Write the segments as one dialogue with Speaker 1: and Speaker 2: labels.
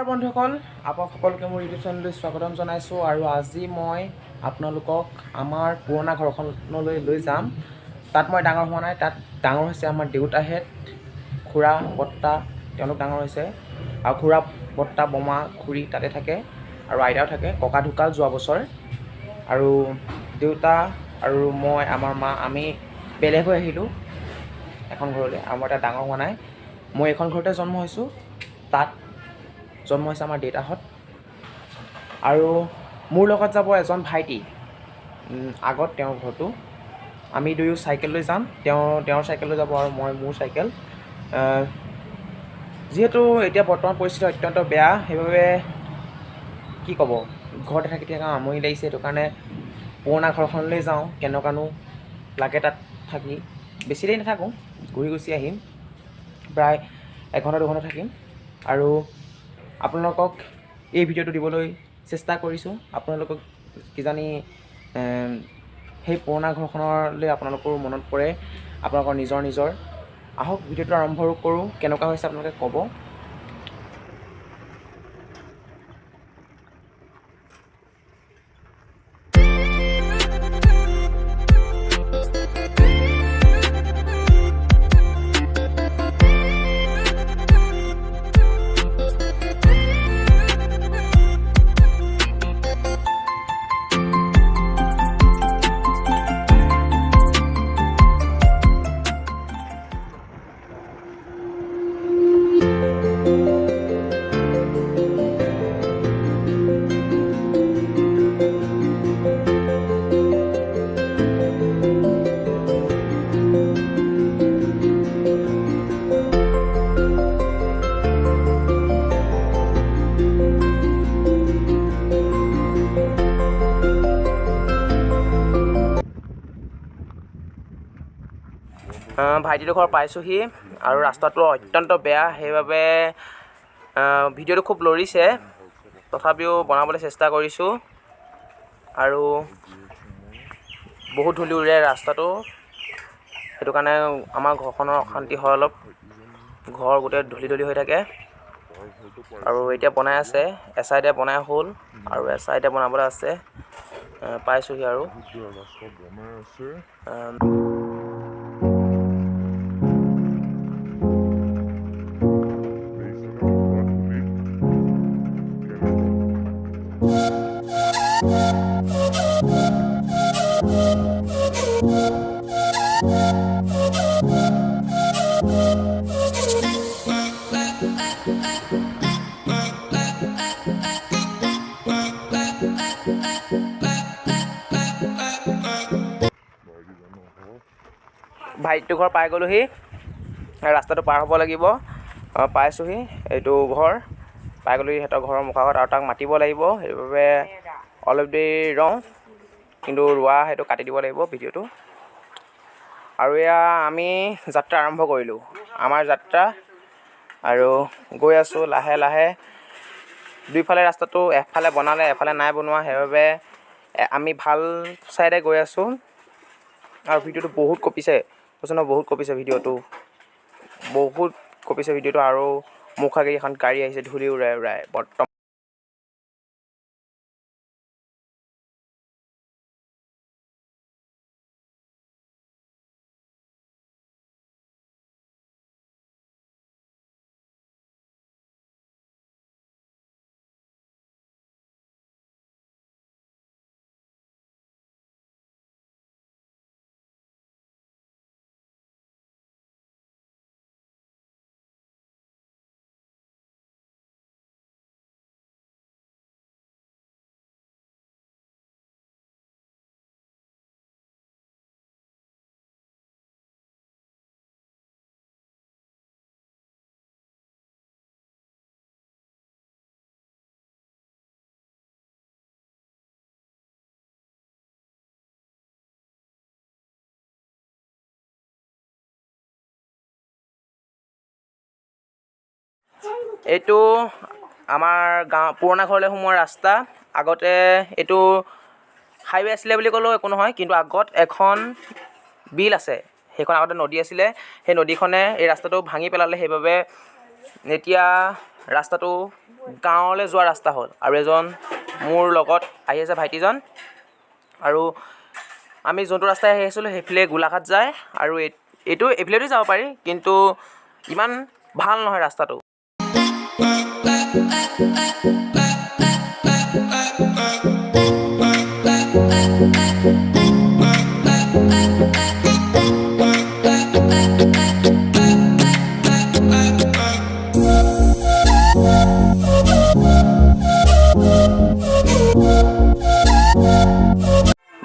Speaker 1: নমস্কাৰ বন্ধুসকল, আপোনাক সকলোকে মোৰ ইউটিউব চেনেললৈ স্বাগতম জনাইছোঁ। আৰু আজি মই আপোনালোকক আমাৰ পুৰণা ঘৰখনলৈ লৈ যাম। তাত মই ডাঙৰ হোৱা নাই, তাত ডাঙৰ হৈছে আমাৰ দেউতাহেঁত, খুৰা বৰ্তা, তেওঁলোক ডাঙৰ হৈছে। আৰু খুৰা বৰ্তা বমা খুৰী তাতে থাকে আৰু আইতাও থাকে। ককা ঢুকাল যোৱা বছৰ। আৰু দেউতা আৰু মই, আমাৰ মা, আমি বেলেগ হৈ আহিলোঁ এখন ঘৰলৈ। আৰু মই তাত ডাঙৰ হোৱা নাই, মই এইখন ঘৰতে জন্ম হৈছোঁ। তাত জন্ম হৈছে আমাৰ দেউতাহঁত। আৰু মোৰ লগত যাব এজন ভাইটি, আগত তেওঁৰ ঘৰটো। আমি দুয়ো চাইকেল লৈ যাম, তেওঁৰ চাইকেল লৈ যাব আৰু মই মোৰ চাইকেল। যিহেতু এতিয়া বৰ্তমান পৰিস্থিতি অত্যন্ত বেয়া, সেইবাবে কি ক'ব, ঘৰতে থাকি থাকি আমনি লাগিছে। সেইটো কাৰণে পুৰণা ঘৰখনলৈ যাওঁ, কেনেকুৱানো লাগে তাত থাকি। বেছি দেৰি নাথাকোঁ, ঘূৰি গুচি আহিম, প্ৰায় 1 ঘণ্টা 2 ঘণ্টা থাকিম। আৰু আপোনালোকক এই ভিডিঅ'টো দিবলৈ চেষ্টা কৰিছোঁ। আপোনালোকক কিজানি সেই পুৰণা ঘৰখনলৈ আপোনালোকৰ মনত পৰে, আপোনালোকৰ নিজৰ। আহক ভিডিঅ'টো আৰম্ভ কৰোঁ। কেনেকুৱা হৈছে আপোনালোকে ক'ব। ভাইটিটোৰ ঘৰ পাইছোঁহি আৰু ৰাস্তাটো অত্যন্ত বেয়া, সেইবাবে ভিডিঅ'টো খুব লৰিছে। তথাপিও বনাবলৈ চেষ্টা কৰিছোঁ। আৰু বহুত ধূলি উৰে ৰাস্তাটো, সেইটো কাৰণে আমাৰ ঘৰখনৰ অশান্তি হয় অলপ। ঘৰ গোটেই ধূলি হৈ থাকে। আৰু এতিয়া বনাই আছে, এচাইডে বনাই হ'ল আৰু এচাইডে বনাবলৈ আছে। পাইছোঁহি আৰু ভাইটিটোৰ ঘৰ পাই গ'লোহি। ৰাস্তাটো পাৰ হ'ব লাগিব। পাইছোঁহি, এইটো ঘৰ পাই গ'লোহি, সিহঁতৰ ঘৰৰ মুখত। আৰু তাক মাতিব লাগিব, সেইবাবে অলপ দেৰি ৰওঁ, কিন্তু ৰোৱা সেইটো কাটি দিব লাগিব ভিডিঅ'টো। আৰু এয়া আমি যাত্ৰা আৰম্ভ কৰিলোঁ, আমাৰ যাত্ৰা। আৰু গৈ আছোঁ লাহে লাহে। দুইফালে ৰাস্তাটো এফালে বনালে, এফালে নাই বনোৱা, সেইবাবে আমি ভাল চাইডে গৈ আছোঁ। আৰু ভিডিঅ'টো বহুত কঁপিছে, কৈছোঁ নহয়, বহুত কঁপিছে ভিডিঅ'টো, বহুত কঁপিছে ভিডিঅ'টো। আৰু মুখ আগেদি এখন গাড়ী আহিছে, ধূলি উৰাই বৰ্তমান। এইটো আমাৰ গাঁও পুৰণা ঘৰলৈ সোমোৱা ৰাস্তা। আগতে এইটো হাইৱে আছিলে বুলি ক'লেও একো নহয়, কিন্তু আগত এখন বিল আছে, সেইখন আগতে নদী আছিলে। সেই নদীখনে এই ৰাস্তাটো ভাঙি পেলালে, সেইবাবে এতিয়া ৰাস্তাটো গাঁৱলৈ যোৱা ৰাস্তা হ'ল আৰু এজন মোৰ লগত আহি আছে ভাইটিজন আৰু আমি যোনটো ৰাস্তাই আহি আছিলোঁ সেইফালে গোলাঘাট যায় আৰু এইফালেদি যাব পাৰি কিন্তু ইমান ভাল নহয় ৰাস্তাটো।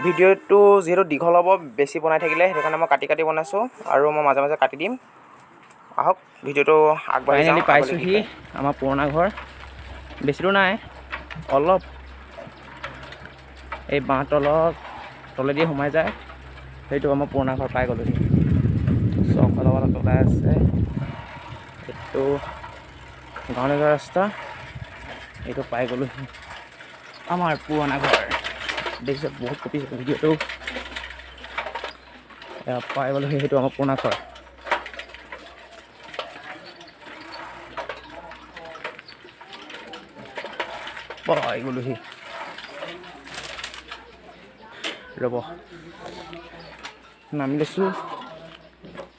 Speaker 1: ভিডিঅ'টো যিহেতু দীঘল হ'ব বেছি বনাই থাকিলে সেইটো কাৰণে মই কাটি কাটি বনাইছোঁ আৰু মই মাজে মাজে কাটি দিম। আহক ভিডিঅ'টো আগবাঢ়ি যাওঁ। পাইছোঁহি আমাৰ পুৰণা ঘৰ, বেছি দূৰ নাই, অলপ এই বাঁহ তলেদি সোমাই যায়, সেইটো আমাৰ পুৰণা ঘৰ পাই গ'লোহি। চক অলপ অলপ ওলাই আছে, এইটো গাঁৱলৈ যোৱা ৰাস্তা, এইটো পাই গ'লোহি আমাৰ পুৰণা ঘৰ। দেখিছে বহুত কপিছে ভিডিঅ'টো, পাই গ'লোহি, সেইটো আমাৰ পুৰণা ঘৰ। পাই গ'লোহি, ৰ'ব নামি লৈছোঁ,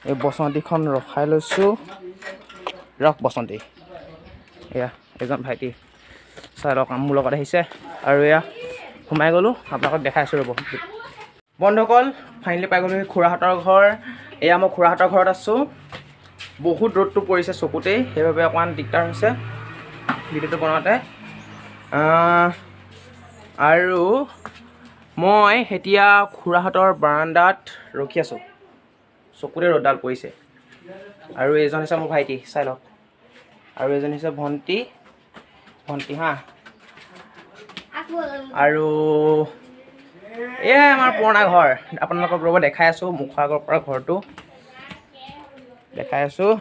Speaker 1: এই বসন্তীখন ৰখাই লৈছোঁ, ৰখ বসন্তী, এয়া এজন ভাইটি চাই লওক মোৰ লগত আহিছে আৰু এয়া সোমাই গ'লোঁ, আপোনালোকক দেখাইছোঁ ৰ'ব। বন্ধুসকল ফাইনেলি পাই গ'লোঁ খুৰাহঁতৰ ঘৰ। এয়া মই খুৰাহঁতৰ ঘৰত আছোঁ, বহুত ৰ'দটো পৰিছে চকুতেই, সেইবাবে অকণমান দিগদাৰ হৈছে ভিডিঅ'টো বনাওঁতে। আৰু মই এতিয়া খুৰাহঁতৰ বাৰাণ্ডাত ৰখি আছোঁ, চকুতে ৰ'দডাল পৰিছে। আৰু এইজন হৈছে মোৰ ভাইটি, চাই লওক, আৰু এজনী হৈছে ভণ্টি হা, আৰু এয়াই আমাৰ পুৰণা ঘৰ। আপোনালোকক ৰ'ব দেখাই আছোঁ, মুখৰ আগৰ পৰা ঘৰটো দেখাই আছোঁ।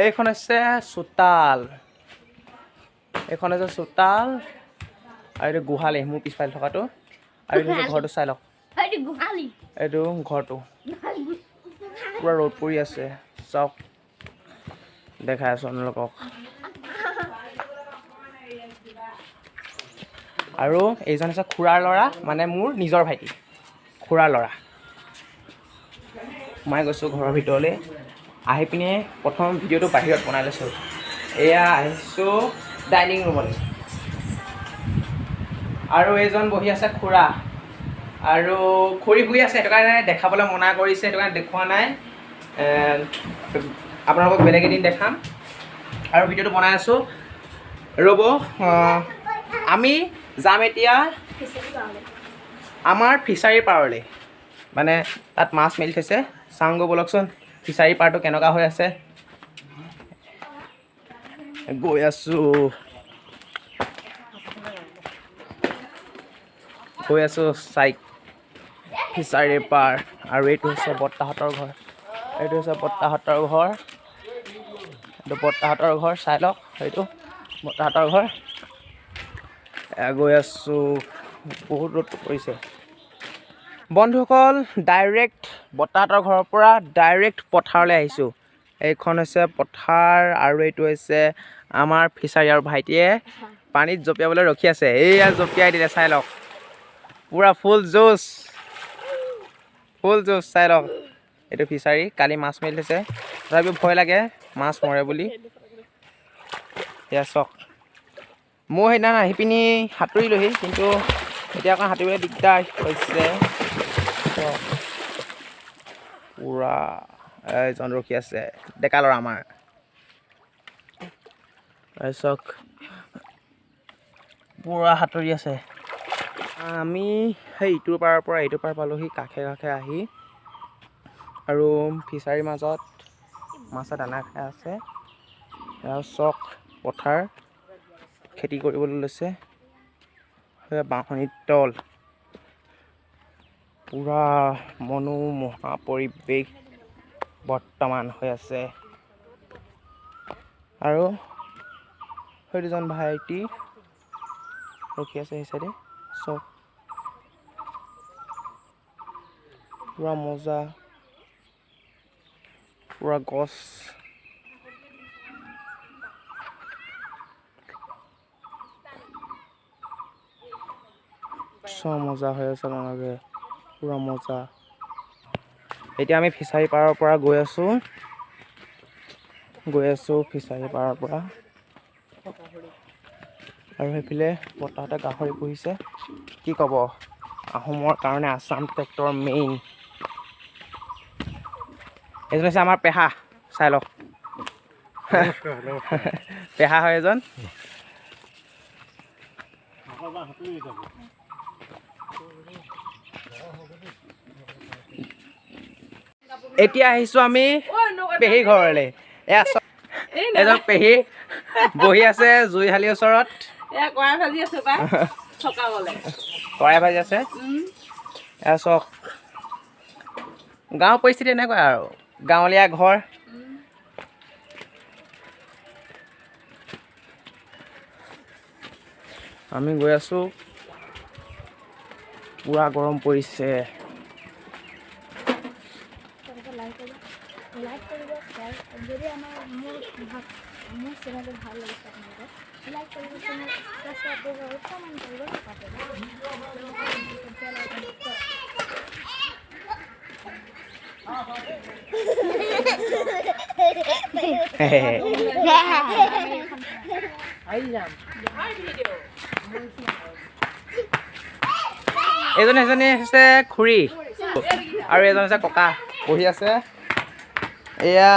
Speaker 1: এইখন হৈছে চোতাল, এইখন হৈছে চোতাল আৰু এইটো গোহালি, মোৰ পিছফালে থকাটো, আৰু এইটো হৈছে ঘৰটো, চাই লওক এইটো ঘৰটো। পূৰা ৰ'দ পৰি আছে, চাওক দেখাই আছোঁ আপোনালোকক। আৰু এইজন হৈছে খুৰাৰ ল'ৰা, মানে মোৰ নিজৰ ভাইটি, খুৰাৰ ল'ৰা। সোমাই গৈছোঁ ঘৰৰ ভিতৰলৈ, আহি পিনে প্ৰথম ভিডিঅ'টো বাহিৰত বনাই লৈছোঁ। এয়া আহিছোঁ ডাইনিং ৰুমলৈ, আৰু এইজন বহি আছে খুৰা, আৰু খুৰী শুই আছে, সেইটো কাৰণে দেখাবলৈ মনা কৰিছে, সেইটো কাৰণে দেখুওৱা নাই। আপোনালোকক বেলেগ এদিন দেখাম। আৰু ভিডিঅ'টো বনাই আছোঁ, ৰ'ব। আমি যাম এতিয়া আমাৰ ফিচাৰীৰ পাৰলৈ, মানে তাত মাছ মেলি থৈছে, চাওঁগৈ ব'লকচোন ফিচাৰীৰ পাৰটো কেনেকুৱা হৈ আছে। গৈ আছোঁ চাই ফিচাৰীৰ পাৰ। আৰু এইটো হৈছে বৰ্তাহঁতৰ ঘৰ, এইটো বৰ্তাহঁতৰ ঘৰ, চাই লওক, এইটো বৰ্তাহঁতৰ ঘৰ। গৈ আছোঁ, বহুত ৰ'দ পৰিছে বন্ধুসকল। ডাইৰেক্ট বৰ্তাহঁতৰ ঘৰৰ পৰা ডাইৰেক্ট পথাৰলৈ আহিছোঁ। এইখন হৈছে পথাৰ আৰু এইটো হৈছে আমাৰ ফিচাৰী, আৰু ভাইটিয়ে পানীত জঁপিয়াবলৈ ৰখি আছে, এইয়া জঁপিয়াই দিলে, চাই লওক পূৰা ফুল জোচ, চাই লওক। এইটো ফিচাৰী, কালি মাছ মেলি থৈছে, তথাপিও ভয় লাগে মাছ মৰে বুলি। এয়া চাওক, মই সেইদিনা আহি পিনি সাঁতুৰিলোহি, কিন্তু এতিয়া অকণ সাঁতুৰিবলৈ দিগদাৰ হৈছে। পূৰা এজন ৰখি আছে, ডেকা ল'ৰা আমাৰ, চাওক পূৰা সাঁতুৰি আছে। আমি সেই ইটোৰ পাৰৰ পৰা এইটোৰ পাৰ পালোহি, কাষে কাষে আহি, আৰু ফিচাৰীৰ মাজত মাছে দানা খাই আছে। চক পথাৰ খেতি কৰিবলৈ লৈছে, বাঁহনিৰ তল, পূৰা মনোমোহা পৰিৱেশ বৰ্তমান হৈ আছে। আৰু সেই দুজন ভাইটি ৰখি আছে সেই চাইডে, চক পূৰা মজা, পূৰা গছ, মজা হৈ আছে আপোনালোকে পুৰা মজা। এতিয়া আমি ফিচাৰী পাৰৰ পৰা গৈ আছোঁ ফিচাৰী পাৰৰ পৰা। আৰু সেইফালে বতাহতে গাহৰি পুহিছে। কি ক'ব, আহোমৰ কাৰণে আছাম ট্ৰেক্টৰ মেইন। এজন হৈছে আমাৰ পেহা, চাই লওক। পেহা হয় এজন। এতিয়া আহিছোঁ আমি পেহী ঘৰলৈ। এজন পেহী বহি আছে জুইশালীৰ ওচৰত। কৰাই ভাজি আছে। এয়া চাওক, গাঁৱৰ পৰিস্থিতি এনেকুৱা আৰু, গাঁৱলীয়া ঘৰ। আমি গৈ আছোঁ, পুৰা গৰম পৰিছে।
Speaker 2: যদি মোৰ চেনেলটো ভাল লাগিছে আপোনালোকক লাইক কৰিব, চেনেল ছাবস্ক্ৰাইব কৰিব আৰু কমেণ্ট কৰিব।
Speaker 1: এজনী হৈছে খুৰী আৰু এজন হৈছে ককা বহি আছে। এয়া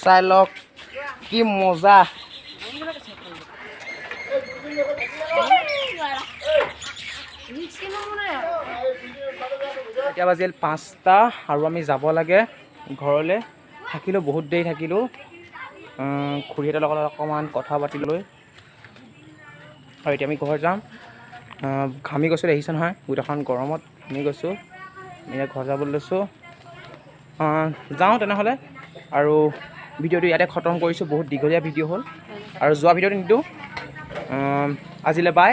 Speaker 1: চাই লওক কি মজা। এতিয়া বাজিল 5টা আৰু আমি যাব লাগে ঘৰলৈ। থাকিলোঁ বহুত দেৰি থাকিলোঁ, খুৰীহঁতৰ লগত অকণমান কথা পাতিলৈ। আৰু এতিয়া আমি ঘৰ যাম। ঘামি গৈছোঁ, দেখিছে নহয়, গোটেইখন গৰমত ঘামি গৈছোঁ। এতিয়া ঘৰ যাবলৈ লৈছোঁ। যাওঁ তেনেহ'লে, আৰু ভিডিঅ'টো ইয়াতে খতম কৰিছোঁ। বহুত দীঘলীয়া ভিডিঅ' হ'ল আৰু যোৱা ভিডিঅ'টো নিদিওঁ। আজিলৈ বাই।